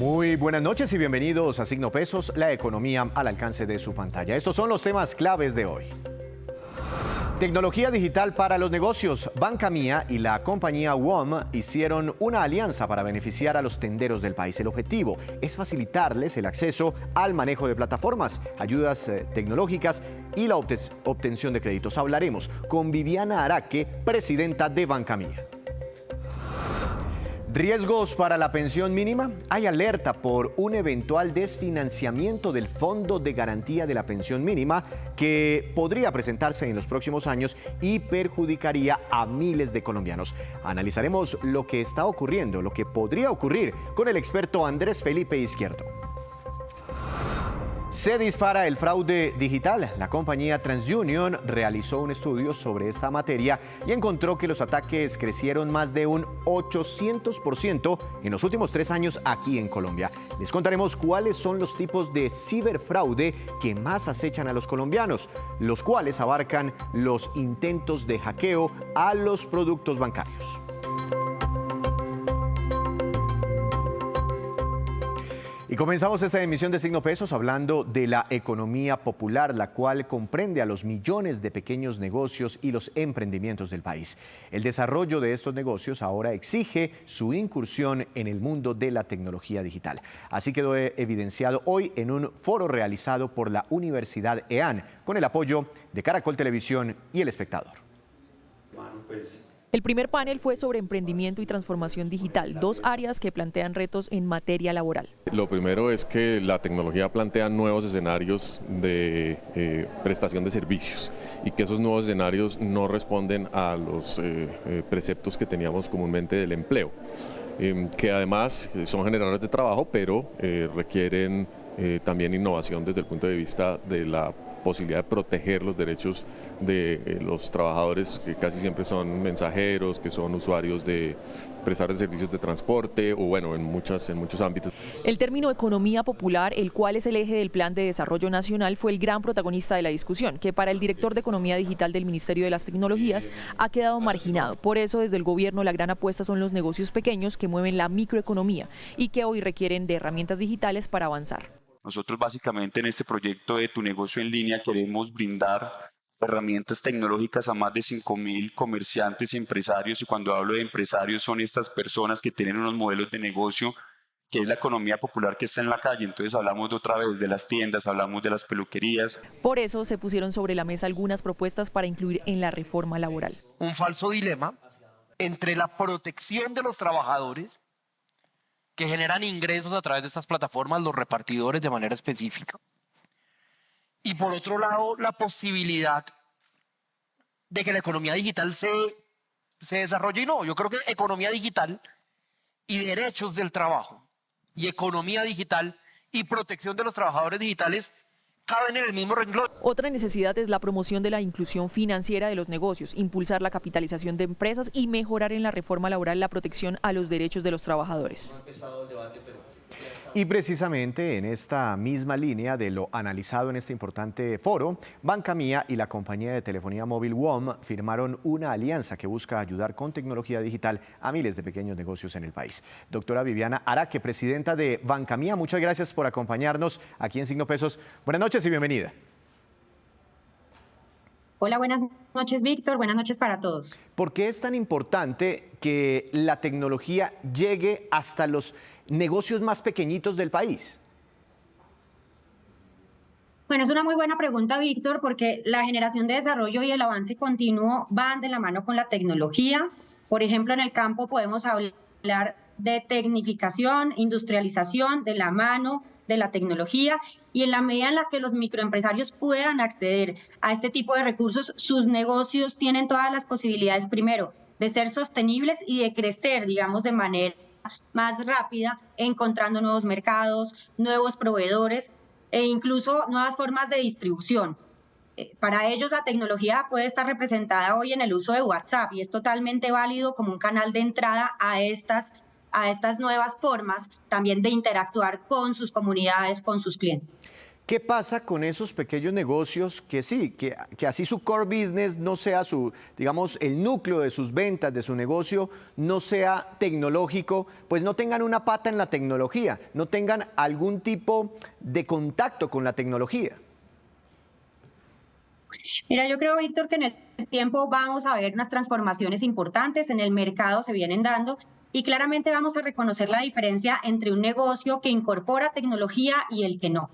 Muy buenas noches y bienvenidos a Signo Pesos, la economía al alcance de su pantalla. Estos son los temas claves de hoy. Tecnología digital para los negocios. Banca Mía y la compañía WOM hicieron una alianza para beneficiar a los tenderos del país. El objetivo es facilitarles el acceso al manejo de plataformas, ayudas tecnológicas y la obtención de créditos. Hablaremos con Viviana Araque, presidenta de Banca Mía. ¿Riesgos para la pensión mínima? Hay alerta por un eventual desfinanciamiento del Fondo de Garantía de la Pensión Mínima que podría presentarse en los próximos años y perjudicaría a miles de colombianos. Analizaremos lo que está ocurriendo, lo que podría ocurrir con el experto Andrés Felipe Izquierdo. Se dispara el fraude digital. La compañía TransUnion realizó un estudio sobre esta materia y encontró que los ataques crecieron más de un 800% en los últimos 3 años aquí en Colombia. Les contaremos cuáles son los tipos de ciberfraude que más acechan a los colombianos, los cuales abarcan los intentos de hackeo a los productos bancarios. Y comenzamos esta emisión de Signo Pesos hablando de la economía popular, la cual comprende a los millones de pequeños negocios y los emprendimientos del país. El desarrollo de estos negocios ahora exige su incursión en el mundo de la tecnología digital. Así quedó evidenciado hoy en un foro realizado por la Universidad EAN con el apoyo de Caracol Televisión y El Espectador. El primer panel fue sobre emprendimiento y transformación digital, 2 áreas que plantean retos en materia laboral. Lo primero es que la tecnología plantea nuevos escenarios de prestación de servicios y que esos nuevos escenarios no responden a los preceptos que teníamos comúnmente del empleo, que además son generadores de trabajo, pero requieren también innovación desde el punto de vista de la posibilidad de proteger los derechos de los trabajadores, que casi siempre son mensajeros, que son usuarios de prestar servicios de transporte o bueno, en muchos ámbitos. El término economía popular, el cual es el eje del Plan de Desarrollo Nacional, fue el gran protagonista de la discusión, que para el director de Economía Digital del Ministerio de las Tecnologías ha quedado marginado. Por eso, desde el gobierno, la gran apuesta son los negocios pequeños que mueven la microeconomía y que hoy requieren de herramientas digitales para avanzar. Nosotros básicamente en este proyecto de Tu Negocio en Línea queremos brindar herramientas tecnológicas a más de 5.000 comerciantes y empresarios, y cuando hablo de empresarios son estas personas que tienen unos modelos de negocio que es la economía popular que está en la calle. Entonces hablamos de otra vez de las tiendas, hablamos de las peluquerías. Por eso se pusieron sobre la mesa algunas propuestas para incluir en la reforma laboral. Un falso dilema entre la protección de los trabajadores que generan ingresos a través de estas plataformas, los repartidores de manera específica. Y por otro lado, la posibilidad de que la economía digital se desarrolle. Y no, yo creo que economía digital y derechos del trabajo, y economía digital y protección de los trabajadores digitales caben en el mismo renglón. Otra necesidad es la promoción de la inclusión financiera de los negocios, impulsar la capitalización de empresas y mejorar en la reforma laboral la protección a los derechos de los trabajadores. Y precisamente en esta misma línea de lo analizado en este importante foro, Banca Mía y la compañía de telefonía móvil WOM firmaron una alianza que busca ayudar con tecnología digital a miles de pequeños negocios en el país. Doctora Viviana Araque, presidenta de Banca Mía, muchas gracias por acompañarnos aquí en Signo Pesos. Buenas noches y bienvenida. Hola, buenas noches, Víctor. Buenas noches para todos. ¿Por qué es tan importante que la tecnología llegue hasta los negocios más pequeñitos del país? Bueno, es una muy buena pregunta, Víctor, porque la generación de desarrollo y el avance continuo van de la mano con la tecnología. Por ejemplo, en el campo podemos hablar de tecnificación, industrialización, de la mano de la tecnología, y en la medida en la que los microempresarios puedan acceder a este tipo de recursos, sus negocios tienen todas las posibilidades, primero, de ser sostenibles y de crecer, digamos, de manera más rápida, encontrando nuevos mercados, nuevos proveedores e incluso nuevas formas de distribución. Para ellos la tecnología puede estar representada hoy en el uso de WhatsApp y es totalmente válido como un canal de entrada a estas nuevas formas también de interactuar con sus comunidades, con sus clientes. ¿Qué pasa con esos pequeños negocios que sí, que así su core business no sea su, digamos, el núcleo de sus ventas, de su negocio, no sea tecnológico, pues no tengan una pata en la tecnología, no tengan algún tipo de contacto con la tecnología? Mira, yo creo, Víctor, que en el tiempo vamos a ver unas transformaciones importantes en el mercado, se vienen dando, y claramente vamos a reconocer la diferencia entre un negocio que incorpora tecnología y el que no.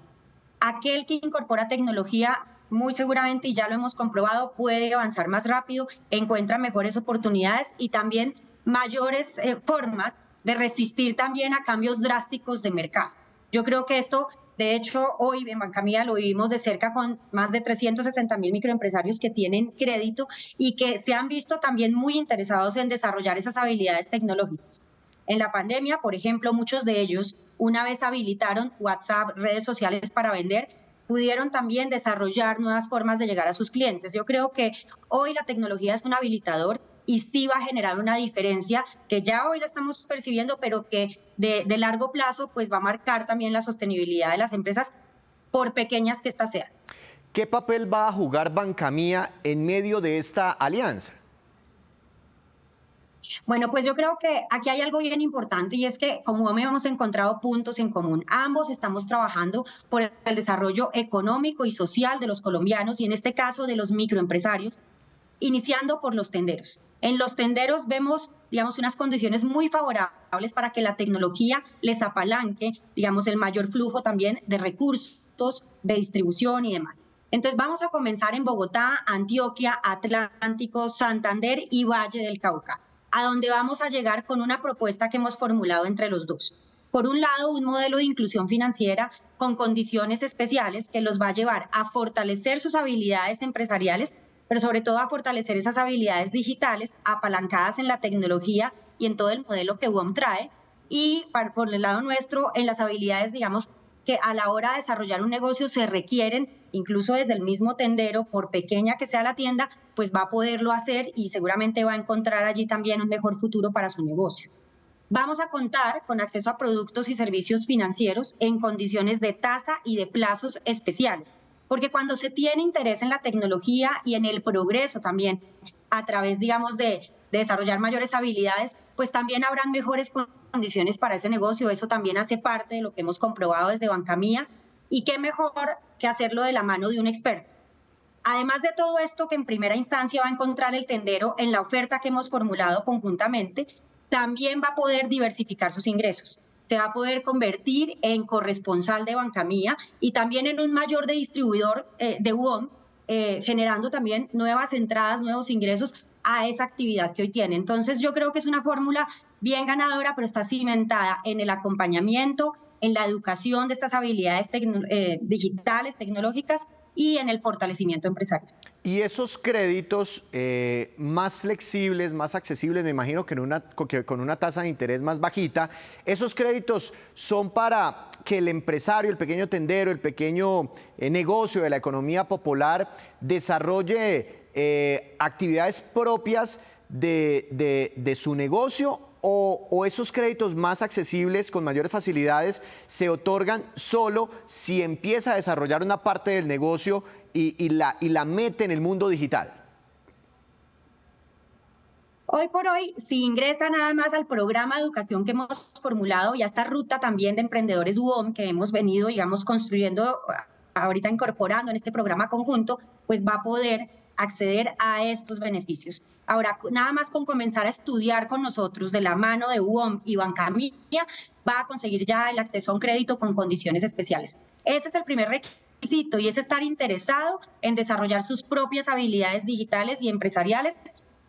Aquel que incorpora tecnología, muy seguramente, y ya lo hemos comprobado, puede avanzar más rápido, encuentra mejores oportunidades y también mayores formas de resistir también a cambios drásticos de mercado. Yo creo que esto, de hecho, hoy en Bancamía lo vivimos de cerca con más de 360.000 microempresarios que tienen crédito y que se han visto también muy interesados en desarrollar esas habilidades tecnológicas. En la pandemia, por ejemplo, muchos de ellos, una vez habilitaron WhatsApp, redes sociales para vender, pudieron también desarrollar nuevas formas de llegar a sus clientes. Yo creo que hoy la tecnología es un habilitador y sí va a generar una diferencia que ya hoy la estamos percibiendo, pero que de largo plazo pues va a marcar también la sostenibilidad de las empresas, por pequeñas que éstas sean. ¿Qué papel va a jugar Bancamía en medio de esta alianza? Bueno, pues yo creo que aquí hay algo bien importante y es que como hemos encontrado puntos en común, ambos estamos trabajando por el desarrollo económico y social de los colombianos y en este caso de los microempresarios, iniciando por los tenderos. En los tenderos vemos, digamos, unas condiciones muy favorables para que la tecnología les apalanque, digamos, el mayor flujo también de recursos, de distribución y demás. Entonces vamos a comenzar en Bogotá, Antioquia, Atlántico, Santander y Valle del Cauca, a donde vamos a llegar con una propuesta que hemos formulado entre los dos. Por un lado, un modelo de inclusión financiera con condiciones especiales que los va a llevar a fortalecer sus habilidades empresariales, pero sobre todo a fortalecer esas habilidades digitales apalancadas en la tecnología y en todo el modelo que WOM trae. Y por el lado nuestro, en las habilidades, digamos, que a la hora de desarrollar un negocio se requieren, incluso desde el mismo tendero, por pequeña que sea la tienda, pues va a poderlo hacer y seguramente va a encontrar allí también un mejor futuro para su negocio. Vamos a contar con acceso a productos y servicios financieros en condiciones de tasa y de plazos especiales, porque cuando se tiene interés en la tecnología y en el progreso también, a través, digamos, de desarrollar mayores habilidades, pues también habrán mejores condiciones para ese negocio. Eso también hace parte de lo que hemos comprobado desde Bancamía y qué mejor que hacerlo de la mano de un experto. Además de todo esto que en primera instancia va a encontrar el tendero en la oferta que hemos formulado conjuntamente, también va a poder diversificar sus ingresos. Se va a poder convertir en corresponsal de Bancamía y también en un mayor de distribuidor de WOM, generando también nuevas entradas, nuevos ingresos a esa actividad que hoy tiene. Entonces yo creo que es una fórmula bien ganadora, pero está cimentada en el acompañamiento, en la educación de estas habilidades digitales, tecnológicas y en el fortalecimiento empresarial. Y esos créditos más flexibles, más accesibles, me imagino que con una tasa de interés más bajita, esos créditos son para que el empresario, el pequeño tendero, el pequeño negocio de la economía popular desarrolle actividades propias de su negocio, o esos créditos más accesibles con mayores facilidades se otorgan solo si empieza a desarrollar una parte del negocio y la mete en el mundo digital. Hoy por hoy, si ingresa nada más al programa de educación que hemos formulado y a esta ruta también de emprendedores WOM que hemos venido, digamos, construyendo, ahorita incorporando en este programa conjunto, pues va a poder acceder a estos beneficios. Ahora, nada más con comenzar a estudiar con nosotros de la mano de WOM y Bancamía, va a conseguir ya el acceso a un crédito con condiciones especiales. Ese es el primer requisito y es estar interesado en desarrollar sus propias habilidades digitales y empresariales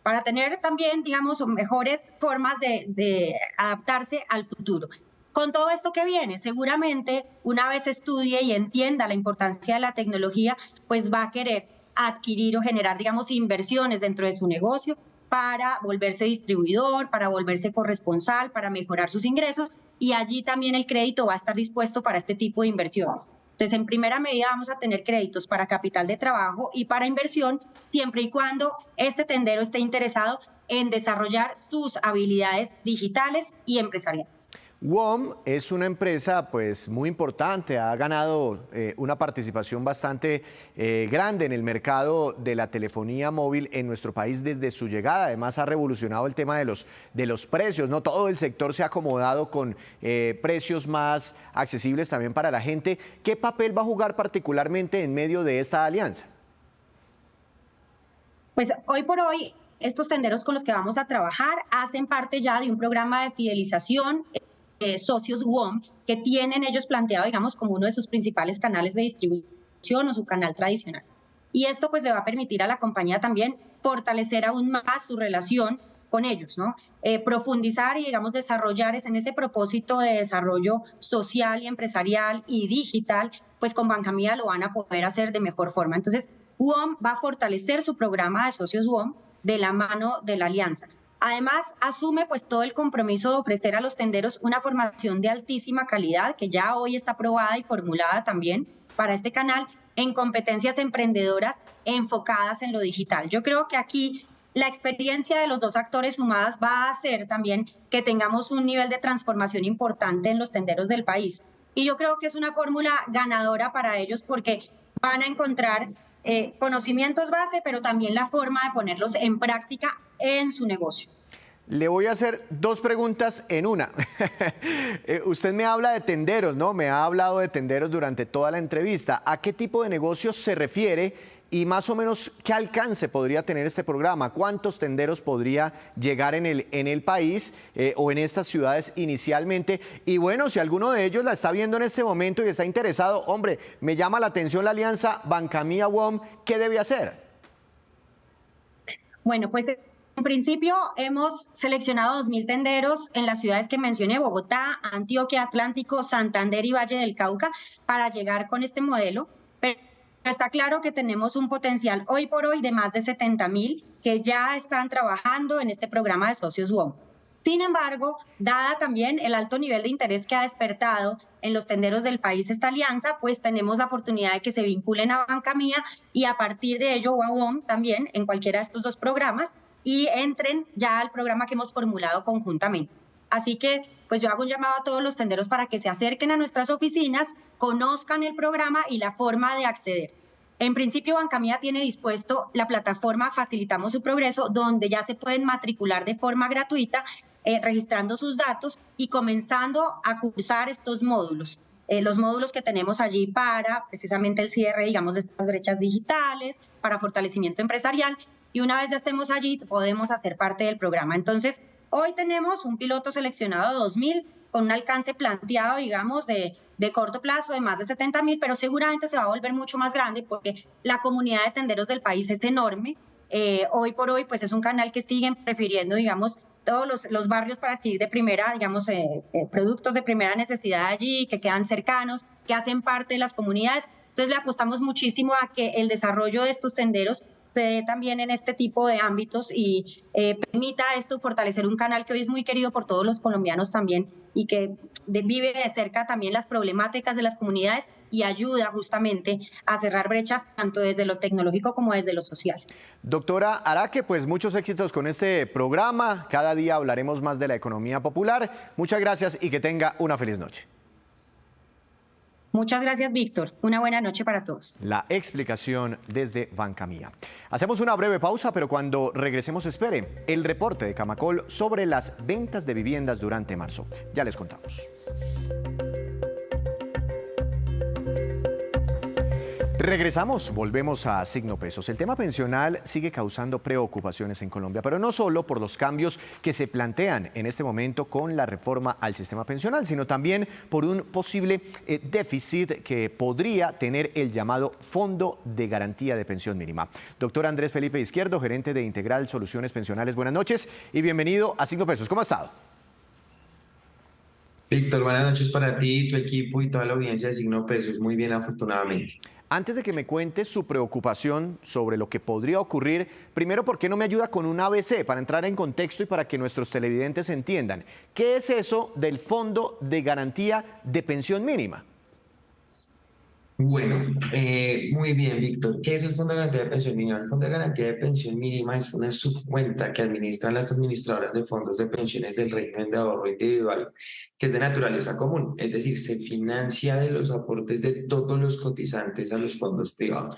para tener también, digamos, mejores formas de adaptarse al futuro. Con todo esto que viene, seguramente una vez estudie y entienda la importancia de la tecnología, pues va a querer adquirir o generar, digamos, inversiones dentro de su negocio para volverse distribuidor, para volverse corresponsal, para mejorar sus ingresos y allí también el crédito va a estar dispuesto para este tipo de inversiones. Entonces, en primera medida vamos a tener créditos para capital de trabajo y para inversión, siempre y cuando este tendero esté interesado en desarrollar sus habilidades digitales y empresariales. WOM es una empresa pues muy importante, ha ganado una participación bastante grande en el mercado de la telefonía móvil en nuestro país desde su llegada. Además ha revolucionado el tema de los precios, ¿no? Todo el sector se ha acomodado con precios más accesibles también para la gente. ¿Qué papel va a jugar particularmente en medio de esta alianza? Pues hoy por hoy estos tenderos con los que vamos a trabajar hacen parte ya de un programa de fidelización, socios WOM, que tienen ellos planteado, digamos, como uno de sus principales canales de distribución o su canal tradicional. Y esto pues le va a permitir a la compañía también fortalecer aún más su relación con ellos, ¿no? Profundizar y, digamos, desarrollar en ese propósito de desarrollo social y empresarial y digital, pues con Bancamía lo van a poder hacer de mejor forma. Entonces, WOM va a fortalecer su programa de socios WOM de la mano de la alianza. Además, asume pues todo el compromiso de ofrecer a los tenderos una formación de altísima calidad, que ya hoy está aprobada y formulada también para este canal, en competencias emprendedoras enfocadas en lo digital. Yo creo que aquí la experiencia de los dos actores sumadas va a hacer también que tengamos un nivel de transformación importante en los tenderos del país. Y yo creo que es una fórmula ganadora para ellos porque van a encontrar conocimientos base, pero también la forma de ponerlos en práctica en su negocio. Le voy a hacer dos preguntas en una. Usted me habla de tenderos, ¿no? Me ha hablado de tenderos durante toda la entrevista. ¿A qué tipo de negocios se refiere y más o menos qué alcance podría tener este programa? ¿Cuántos tenderos podría llegar en el país o en estas ciudades inicialmente? Y bueno, si alguno de ellos la está viendo en este momento y está interesado, hombre, me llama la atención la alianza Bancamía WOM, ¿qué debe hacer? Bueno, pues en principio hemos seleccionado 2.000 tenderos en las ciudades que mencioné, Bogotá, Antioquia, Atlántico, Santander y Valle del Cauca, para llegar con este modelo. Pero está claro que tenemos un potencial hoy por hoy de más de 70.000 que ya están trabajando en este programa de socios WOM. Sin embargo, dada también el alto nivel de interés que ha despertado en los tenderos del país esta alianza, pues tenemos la oportunidad de que se vinculen a Bancamía y a partir de ello o a WOM también en cualquiera de estos dos programas y entren ya al programa que hemos formulado conjuntamente. Así que pues yo hago un llamado a todos los tenderos para que se acerquen a nuestras oficinas, conozcan el programa y la forma de acceder. En principio, Bancamía tiene dispuesto la plataforma Facilitamos su Progreso, donde ya se pueden matricular de forma gratuita, registrando sus datos y comenzando a cursar estos módulos. Los módulos que tenemos allí para precisamente el cierre, digamos, de estas brechas digitales, para fortalecimiento empresarial. Y una vez ya estemos allí, podemos hacer parte del programa. Entonces, hoy tenemos un piloto seleccionado de 2.000 con un alcance planteado, digamos, de corto plazo de más de 70.000, pero seguramente se va a volver mucho más grande porque la comunidad de tenderos del país es enorme. Hoy por hoy, pues es un canal que siguen prefiriendo, digamos, todos los barrios para adquirir de primera, digamos, productos de primera necesidad allí, que quedan cercanos, que hacen parte de las comunidades. Entonces le apostamos muchísimo a que el desarrollo de estos tenderos se dé también en este tipo de ámbitos y permita esto fortalecer un canal que hoy es muy querido por todos los colombianos también y que vive de cerca también las problemáticas de las comunidades y ayuda justamente a cerrar brechas tanto desde lo tecnológico como desde lo social. Doctora Araque, pues muchos éxitos con este programa. Cada día hablaremos más de la economía popular. Muchas gracias y que tenga una feliz noche. Muchas gracias, Víctor. Una buena noche para todos. La explicación desde Bancamía. Hacemos una breve pausa, pero cuando regresemos espere el reporte de Camacol sobre las ventas de viviendas durante marzo. Ya les contamos. Regresamos, volvemos a Signo Pesos. El tema pensional sigue causando preocupaciones en Colombia, pero no solo por los cambios que se plantean en este momento con la reforma al sistema pensional, sino también por un posible déficit que podría tener el llamado Fondo de Garantía de Pensión Mínima. Doctor Andrés Felipe Izquierdo, gerente de Integral Soluciones Pensionales, buenas noches y bienvenido a Signo Pesos. ¿Cómo ha estado? Víctor, buenas noches para ti, tu equipo y toda la audiencia de Signo Pesos. Muy bien, afortunadamente. Antes de que me cuente su preocupación sobre lo que podría ocurrir, primero, ¿por qué no me ayuda con un ABC para entrar en contexto y para que nuestros televidentes entiendan? ¿Qué es eso del Fondo de Garantía de Pensión Mínima? Bueno, muy bien, Víctor. ¿Qué es el Fondo de Garantía de Pensión Mínima? El Fondo de Garantía de Pensión Mínima es una subcuenta que administran las administradoras de fondos de pensiones del régimen de ahorro individual, que es de naturaleza común, es decir, se financia de los aportes de todos los cotizantes a los fondos privados.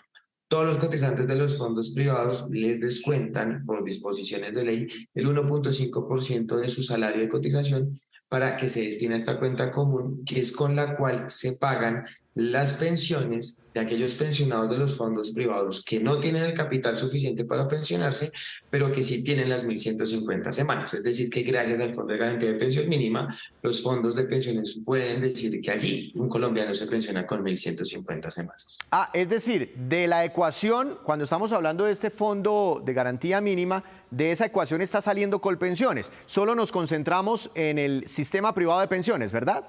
Todos los cotizantes de los fondos privados les descuentan por disposiciones de ley el 1,5% de su salario de cotización para que se destine a esta cuenta común, que es con la cual se pagan las pensiones de aquellos pensionados de los fondos privados que no tienen el capital suficiente para pensionarse, pero que sí tienen las 1.150 semanas. Es decir, que gracias al Fondo de Garantía de Pensión Mínima, los fondos de pensiones pueden decir que allí un colombiano se pensiona con 1.150 semanas. Ah, es decir, de la ecuación, cuando estamos hablando de este fondo de garantía mínima, de esa ecuación está saliendo Colpensiones. Solo nos concentramos en el sistema privado de pensiones, ¿verdad?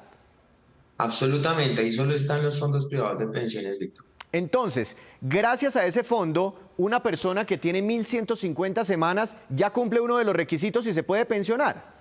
Absolutamente, ahí solo están los fondos privados de pensiones, Víctor. Entonces, gracias a ese fondo, una persona que tiene 1.150 semanas ya cumple uno de los requisitos y se puede pensionar.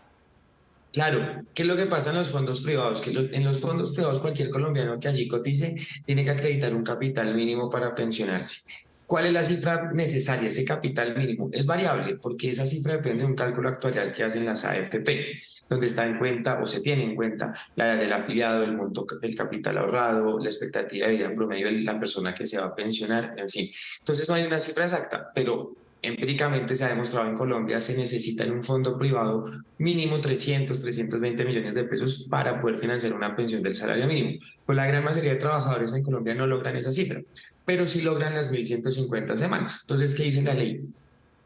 Claro, ¿qué es lo que pasa en los fondos privados? En los fondos privados cualquier colombiano que allí cotice tiene que acreditar un capital mínimo para pensionarse. ¿Cuál es la cifra necesaria? Ese capital mínimo es variable porque esa cifra depende de un cálculo actuarial que hacen las AFP, donde está en cuenta o se tiene en cuenta la edad del afiliado, el monto del capital ahorrado, la expectativa de vida promedio de la persona que se va a pensionar, en fin. Entonces no hay una cifra exacta, pero empíricamente se ha demostrado en Colombia se necesita en un fondo privado mínimo 320 millones de pesos para poder financiar una pensión del salario mínimo. Pues la gran mayoría de trabajadores en Colombia no logran esa cifra, pero sí logran las 1.150 semanas. Entonces, ¿qué dice la ley?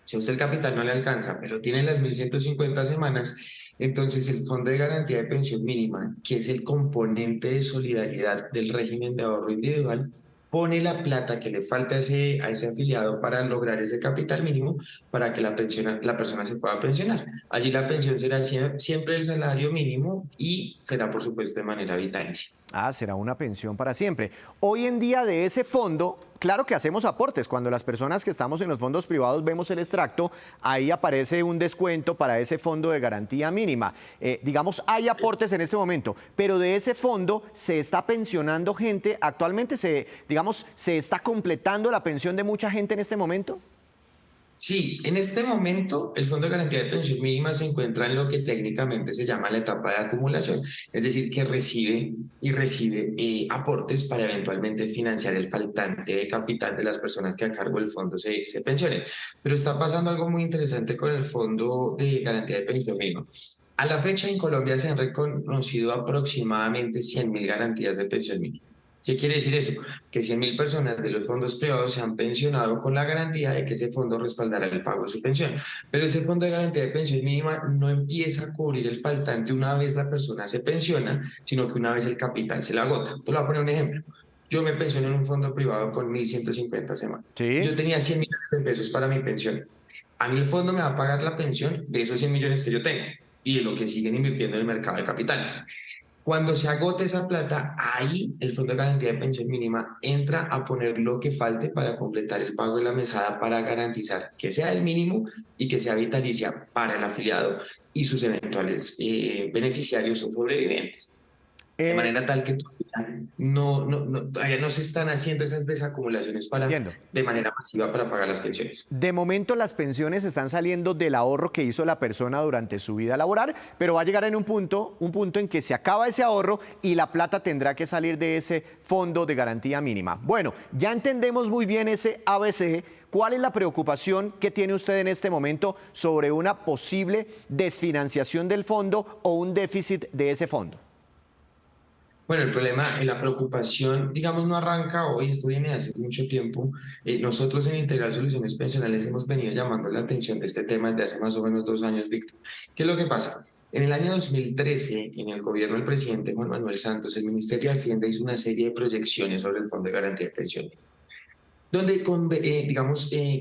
Si a usted el capital no le alcanza, pero tiene las 1.150 semanas, entonces el Fondo de Garantía de Pensión Mínima, que es el componente de solidaridad del régimen de ahorro individual, pone la plata que le falta a ese afiliado para lograr ese capital mínimo para que la persona se pueda pensionar. Allí la pensión será siempre el salario mínimo y será, por supuesto, de manera vitalicia. Ah, será una pensión para siempre. Hoy en día de ese fondo, claro que hacemos aportes. Cuando las personas que estamos en los fondos privados vemos el extracto, ahí aparece un descuento para ese fondo de garantía mínima. Digamos, hay aportes en este momento, pero de ese fondo se está pensionando gente. Actualmente se está completando la pensión de mucha gente en este momento. Sí, en este momento el Fondo de Garantía de Pensión Mínima se encuentra en lo que técnicamente se llama la etapa de acumulación, es decir, que recibe aportes para eventualmente financiar el faltante de capital de las personas que a cargo del fondo se pensionen. Pero está pasando algo muy interesante con el Fondo de Garantía de Pensión Mínima. A la fecha en Colombia se han reconocido aproximadamente 100.000 garantías de pensión mínima. ¿Qué quiere decir eso? Que 100.000 personas de los fondos privados se han pensionado con la garantía de que ese fondo respaldará el pago de su pensión. Pero ese fondo de garantía de pensión mínima no empieza a cubrir el faltante una vez la persona se pensiona, sino que una vez el capital se le agota. Te lo voy a poner un ejemplo. Yo me pensioné en un fondo privado con 1.150 semanas. Sí. Yo tenía 100 millones de pesos para mi pensión. A mí el fondo me va a pagar la pensión de esos 100 millones que yo tengo y de lo que siguen invirtiendo en el mercado de capitales. Cuando se agote esa plata, ahí el Fondo de Garantía de Pensión Mínima entra a poner lo que falte para completar el pago de la mesada para garantizar que sea el mínimo y que sea vitalicia para el afiliado y sus eventuales beneficiarios o sobrevivientes. De manera tal que todavía no se están haciendo esas desacumulaciones de manera masiva para pagar las pensiones. De momento las pensiones están saliendo del ahorro que hizo la persona durante su vida laboral, pero va a llegar en un punto en que se acaba ese ahorro y la plata tendrá que salir de ese fondo de garantía mínima. Bueno, ya entendemos muy bien ese ABC. ¿Cuál es la preocupación que tiene usted en este momento sobre una posible desfinanciación del fondo o un déficit de ese fondo? Bueno, el problema, la preocupación, digamos, no arranca hoy, esto viene hace mucho tiempo. Nosotros en Integral Soluciones Pensionales hemos venido llamando la atención de este tema desde hace más o menos 2 años, Víctor. ¿Qué es lo que pasa? En el año 2013, en el gobierno del presidente Juan Manuel Santos, el Ministerio de Hacienda hizo una serie de proyecciones sobre el Fondo de Garantía de Pensiones, donde,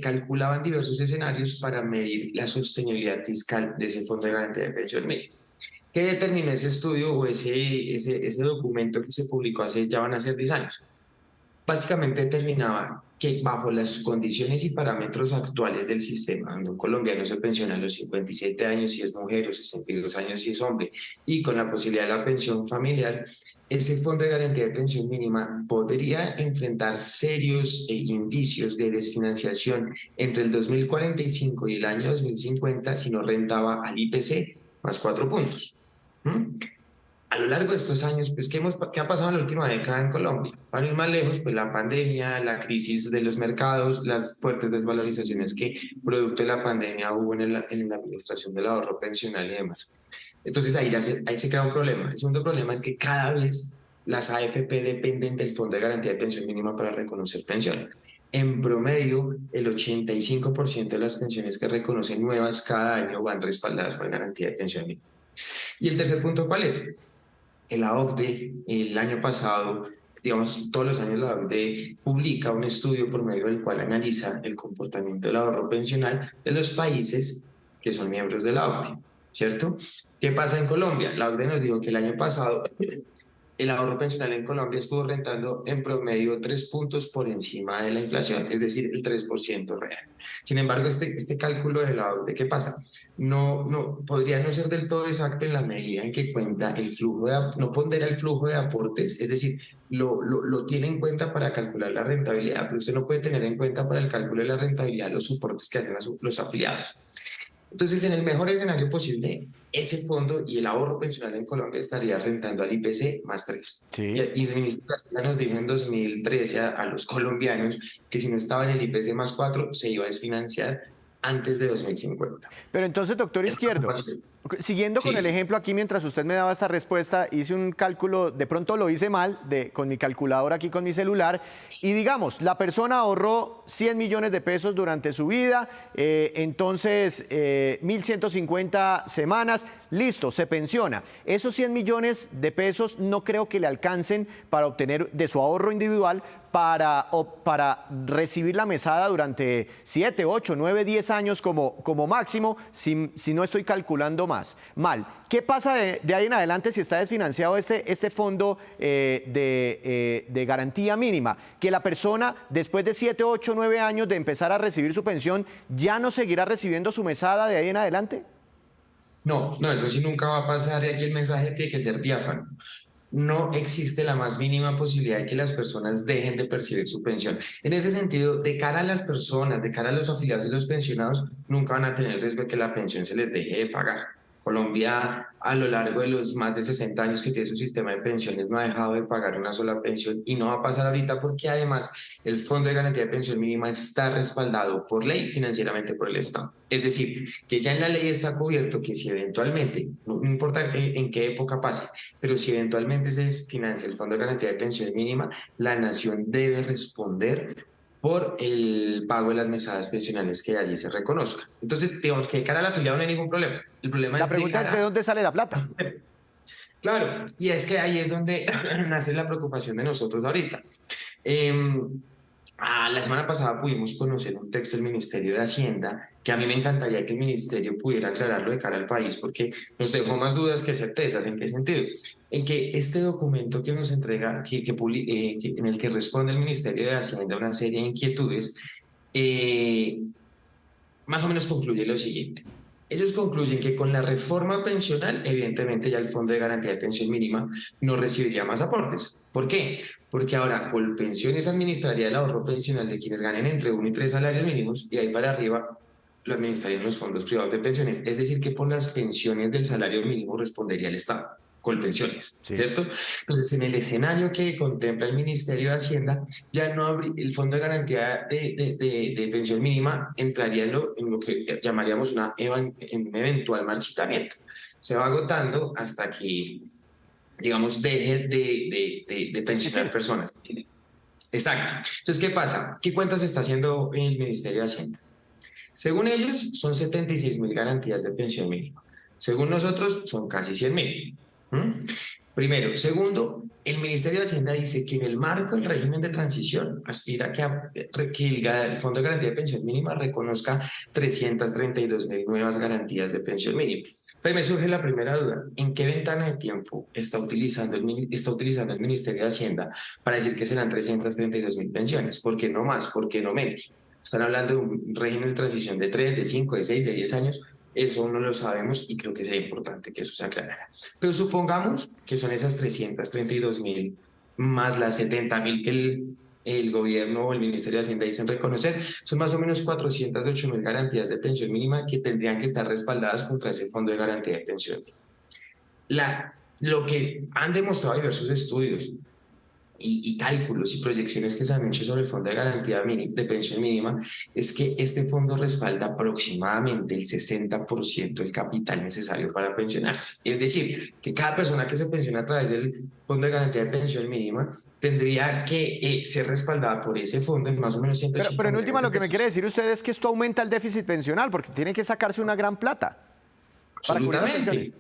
calculaban diversos escenarios para medir la sostenibilidad fiscal de ese Fondo de Garantía de Pensiones. ¿Qué determinó ese estudio o ese documento que se publicó hace, ya van a ser 10 años? Básicamente determinaba que bajo las condiciones y parámetros actuales del sistema, donde un colombiano se pensiona a los 57 años si es mujer o 62 años si es hombre, y con la posibilidad de la pensión familiar, ese fondo de garantía de pensión mínima podría enfrentar serios indicios de desfinanciación entre el 2045 y el año 2050 si no rentaba al IPC más 4 puntos. A lo largo de estos años, pues, ¿qué ha pasado en la última década en Colombia? Para ir más lejos, pues la pandemia, la crisis de los mercados, las fuertes desvalorizaciones que producto de la pandemia hubo en la administración del ahorro pensional y demás. Entonces ahí se crea un problema. El segundo problema es que cada vez las AFP dependen del Fondo de Garantía de Pensión Mínima para reconocer pensiones. En promedio, el 85% de las pensiones que reconocen nuevas cada año van respaldadas por la garantía de pensión mínima. Y el tercer punto, ¿cuál es? La OCDE, el año pasado, digamos, todos los años la OCDE publica un estudio por medio del cual analiza el comportamiento del ahorro pensional de los países que son miembros de la OCDE, ¿cierto? ¿Qué pasa en Colombia? La OCDE nos dijo que el año pasado el ahorro pensional en Colombia estuvo rentando en promedio 3 puntos por encima de la inflación, es decir, el 3% real. Sin embargo, este cálculo de la OCDE, ¿qué pasa? No podría no ser del todo exacto en la medida en que cuenta el flujo no pondera el flujo de aportes, es decir, lo tiene en cuenta para calcular la rentabilidad, pero usted no puede tener en cuenta para el cálculo de la rentabilidad los soportes que hacen los afiliados. Entonces, en el mejor escenario posible, ese fondo y el ahorro pensional en Colombia estaría rentando al IPC más 3. Sí. Y el ministro de Hacienda nos dijo en 2013 a los colombianos que si no estaba en el IPC más 4, se iba a desfinanciar antes de 2050. Pero entonces, doctor Izquierdo, siguiendo con el ejemplo aquí, mientras usted me daba esta respuesta, hice un cálculo, de pronto lo hice mal, con mi calculadora aquí con mi celular, y digamos, la persona ahorró 100 millones de pesos durante su vida, entonces 1.150 semanas, listo, se pensiona. Esos 100 millones de pesos no creo que le alcancen para obtener de su ahorro individual para recibir la mesada durante 7, 8, 9, 10 años como máximo, si no estoy calculando mal. ¿Qué pasa de ahí en adelante si está desfinanciado este fondo de garantía mínima? Que la persona, después de 7, 8, 9 años de empezar a recibir su pensión, ¿ya no seguirá recibiendo su mesada de ahí en adelante? No, eso sí nunca va a pasar y aquí el mensaje tiene que ser diáfano. No existe la más mínima posibilidad de que las personas dejen de percibir su pensión. En ese sentido, de cara a las personas, de cara a los afiliados y los pensionados, nunca van a tener el riesgo de que la pensión se les deje de pagar. Colombia, a lo largo de los más de 60 años que tiene su sistema de pensiones, no ha dejado de pagar una sola pensión y no va a pasar ahorita porque además el Fondo de Garantía de Pensión Mínima está respaldado por ley financieramente por el Estado. Es decir, que ya en la ley está cubierto que si eventualmente, no importa en qué época pase, pero si eventualmente se financia el Fondo de Garantía de Pensión Mínima, la nación debe responder por el pago de las mesadas pensionales que allí se reconozca. Entonces, digamos que de cara al afiliado no hay ningún problema. El problema La pregunta es de dónde sale la plata. Claro, y es que ahí es donde nace la preocupación de nosotros ahorita. La semana pasada pudimos conocer un texto del Ministerio de Hacienda que a mí me encantaría que el Ministerio pudiera aclararlo de cara al país porque nos dejó más dudas que certezas. ¿En qué sentido? En que este documento que nos entrega, en el que responde el Ministerio de Hacienda a una serie de inquietudes, más o menos concluye lo siguiente. Ellos concluyen que con la reforma pensional, evidentemente ya el Fondo de Garantía de Pensión Mínima no recibiría más aportes. ¿Por qué? Porque ahora Colpensiones administraría el ahorro pensional de quienes ganen entre 1 y 3 salarios mínimos y ahí para arriba lo administrarían los fondos privados de pensiones. Es decir, que por las pensiones del salario mínimo respondería el Estado. Colpensiones, sí. ¿Cierto? Entonces, en el escenario que contempla el Ministerio de Hacienda, ya no el Fondo de Garantía de Pensión Mínima entraría en lo que llamaríamos un eventual marchitamiento. Se va agotando hasta que, digamos, deje de pensionar personas. Exacto. Entonces, ¿qué pasa? ¿Qué cuentas está haciendo el Ministerio de Hacienda? Según ellos, son 76.000 garantías de pensión mínima. Según nosotros, son casi 100.000. Primero. Segundo, el Ministerio de Hacienda dice que en el marco del régimen de transición aspira que el Fondo de Garantía de Pensión Mínima reconozca 332.000 nuevas garantías de pensión mínima. Pero me surge la primera duda, ¿en qué ventana de tiempo está utilizando el Ministerio de Hacienda para decir que serán 332.000 pensiones? ¿Por qué no más? ¿Por qué no menos? Están hablando de un régimen de transición de 3, de 5, de 6, de 10 años. Eso no lo sabemos y creo que sería importante que eso se aclarara. Pero supongamos que son esas 332.000 más las 70.000 que el gobierno o el Ministerio de Hacienda dicen reconocer, son más o menos 408.000 garantías de pensión mínima que tendrían que estar respaldadas contra ese fondo de garantía de pensión. Lo que han demostrado diversos estudios y cálculos y proyecciones que se han hecho sobre el Fondo de Garantía de Pensión Mínima es que este fondo respalda aproximadamente el 60% del capital necesario para pensionarse. Es decir, que cada persona que se pensiona a través del Fondo de Garantía de Pensión Mínima tendría que ser respaldada por ese fondo en más o menos 180. Pero en última lo que me quiere decir usted es que esto aumenta el déficit pensional porque tienen que sacarse una gran plata. Absolutamente.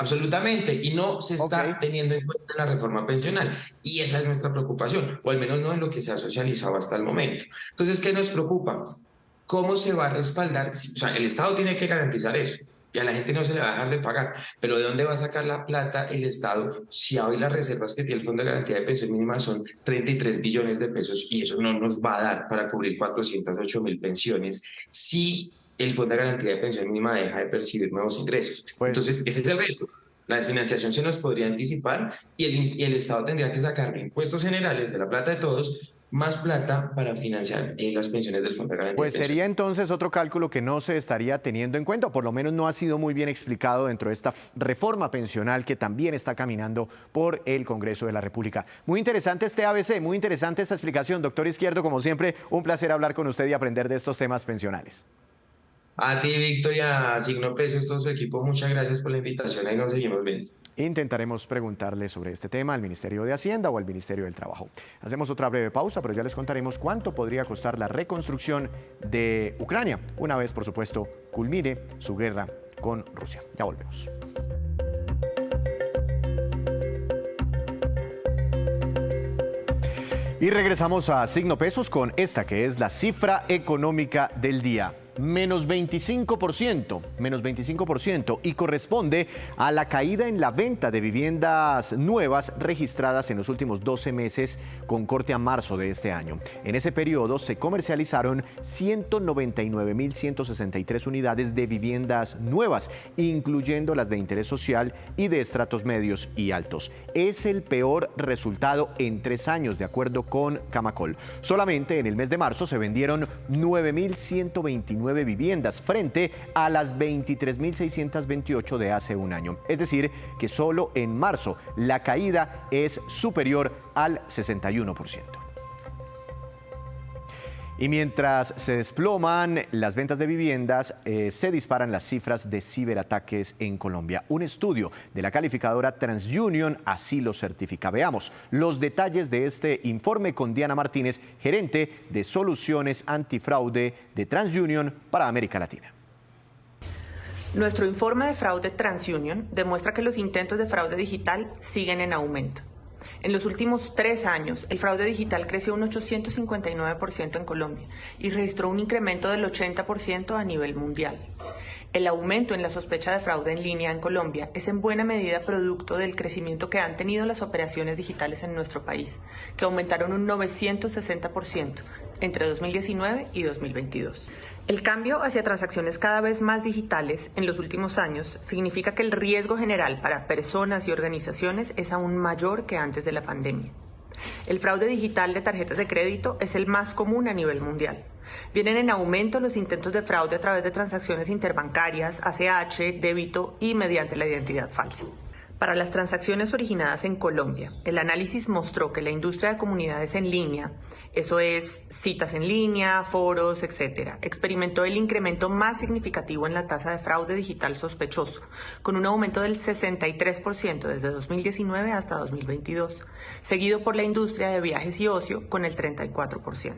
Absolutamente, y no se está teniendo en cuenta la reforma pensional, y esa es nuestra preocupación, o al menos no en lo que se ha socializado hasta el momento. Entonces, ¿qué nos preocupa? ¿Cómo se va a respaldar? O sea, el Estado tiene que garantizar eso, y a la gente no se le va a dejar de pagar, pero ¿de dónde va a sacar la plata el Estado si hoy las reservas que tiene el Fondo de Garantía de Pensión Mínima son 33 billones de pesos, y eso no nos va a dar para cubrir 408.000 pensiones si el Fondo de Garantía de Pensión Mínima deja de percibir nuevos ingresos? Entonces, ese es el riesgo. La desfinanciación se nos podría anticipar y el Estado tendría que sacar de impuestos generales, de la plata de todos, más plata para financiar las pensiones del Fondo de Garantía de Pensión. Pues sería entonces otro cálculo que no se estaría teniendo en cuenta, o por lo menos no ha sido muy bien explicado dentro de esta reforma pensional que también está caminando por el Congreso de la República. Muy interesante este ABC, muy interesante esta explicación. Doctor Izquierdo, como siempre, un placer hablar con usted y aprender de estos temas pensionales. A ti, Víctor, y a Signo Pesos, todo su equipo, muchas gracias por la invitación. Ahí nos seguimos viendo. Intentaremos preguntarle sobre este tema al Ministerio de Hacienda o al Ministerio del Trabajo. Hacemos otra breve pausa, pero ya les contaremos cuánto podría costar la reconstrucción de Ucrania, una vez, por supuesto, culmine su guerra con Rusia. Ya volvemos. Y regresamos a Signo Pesos con esta que es la cifra económica del día. Menos 25%, y corresponde a la caída en la venta de viviendas nuevas registradas en los últimos 12 meses con corte a marzo de este año. En ese periodo se comercializaron 199.163 unidades de viviendas nuevas, incluyendo las de interés social y de estratos medios y altos. Es el peor resultado en 3 años, de acuerdo con Camacol. Solamente en el mes de marzo se vendieron 9.129 viviendas frente a las 23.628 de hace un año. Es decir, que solo en marzo la caída es superior al 61%. Y mientras se desploman las ventas de viviendas, se disparan las cifras de ciberataques en Colombia. Un estudio de la calificadora TransUnion así lo certifica. Veamos los detalles de este informe con Diana Martínez, gerente de soluciones antifraude de TransUnion para América Latina. Nuestro informe de fraude TransUnion demuestra que los intentos de fraude digital siguen en aumento. En los últimos 3 años, el fraude digital creció un 859% en Colombia y registró un incremento del 80% a nivel mundial. El aumento en la sospecha de fraude en línea en Colombia es en buena medida producto del crecimiento que han tenido las operaciones digitales en nuestro país, que aumentaron un 960% entre 2019 y 2022. El cambio hacia transacciones cada vez más digitales en los últimos años significa que el riesgo general para personas y organizaciones es aún mayor que antes de la pandemia. El fraude digital de tarjetas de crédito es el más común a nivel mundial. Vienen en aumento los intentos de fraude a través de transacciones interbancarias, ACH, débito y mediante la identidad falsa. Para las transacciones originadas en Colombia, el análisis mostró que la industria de comunidades en línea, eso es citas en línea, foros, etc., experimentó el incremento más significativo en la tasa de fraude digital sospechoso, con un aumento del 63% desde 2019 hasta 2022, seguido por la industria de viajes y ocio con el 34%.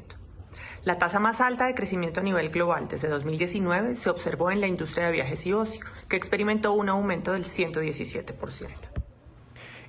La tasa más alta de crecimiento a nivel global desde 2019 se observó en la industria de viajes y ocio, que experimentó un aumento del 117%.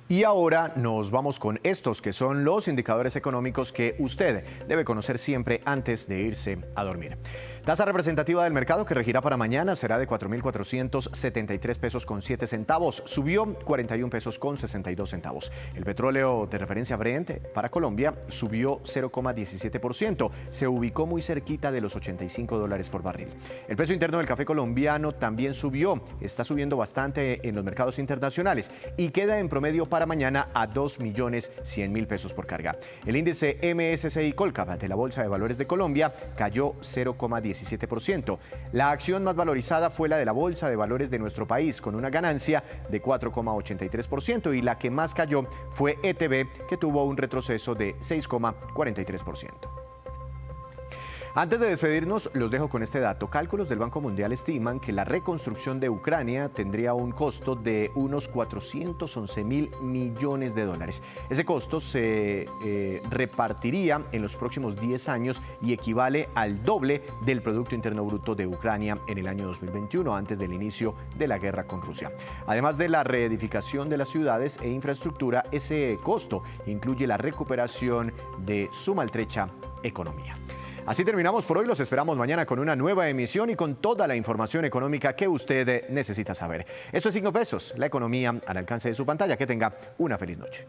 Y ahora nos vamos con estos que son los indicadores económicos que usted debe conocer siempre antes de irse a dormir. Tasa representativa del mercado que regirá para mañana será de 4.473 pesos con 7 centavos. Subió 41 pesos con 62 centavos. El petróleo de referencia Brent para Colombia subió 0,17%. Se ubicó muy cerquita de los $85 por barril. El precio interno del café colombiano también subió. Está subiendo bastante en los mercados internacionales y queda en promedio para mañana a 2.100.000 pesos por carga. El índice MSCI Colcap de la Bolsa de Valores de Colombia cayó 0,17%. La acción más valorizada fue la de la Bolsa de Valores de nuestro país, con una ganancia de 4,83%, y la que más cayó fue ETB, que tuvo un retroceso de 6,43%. Antes de despedirnos, los dejo con este dato. Cálculos del Banco Mundial estiman que la reconstrucción de Ucrania tendría un costo de unos 411.000 millones de dólares. Ese costo se repartiría en los próximos 10 años y equivale al doble del Producto Interno Bruto de Ucrania en el año 2021, antes del inicio de la guerra con Rusia. Además de la reedificación de las ciudades e infraestructura, ese costo incluye la recuperación de su maltrecha economía. Así terminamos por hoy. Los esperamos mañana con una nueva emisión y con toda la información económica que usted necesita saber. Esto es Signo Pesos, la economía al alcance de su pantalla. Que tenga una feliz noche.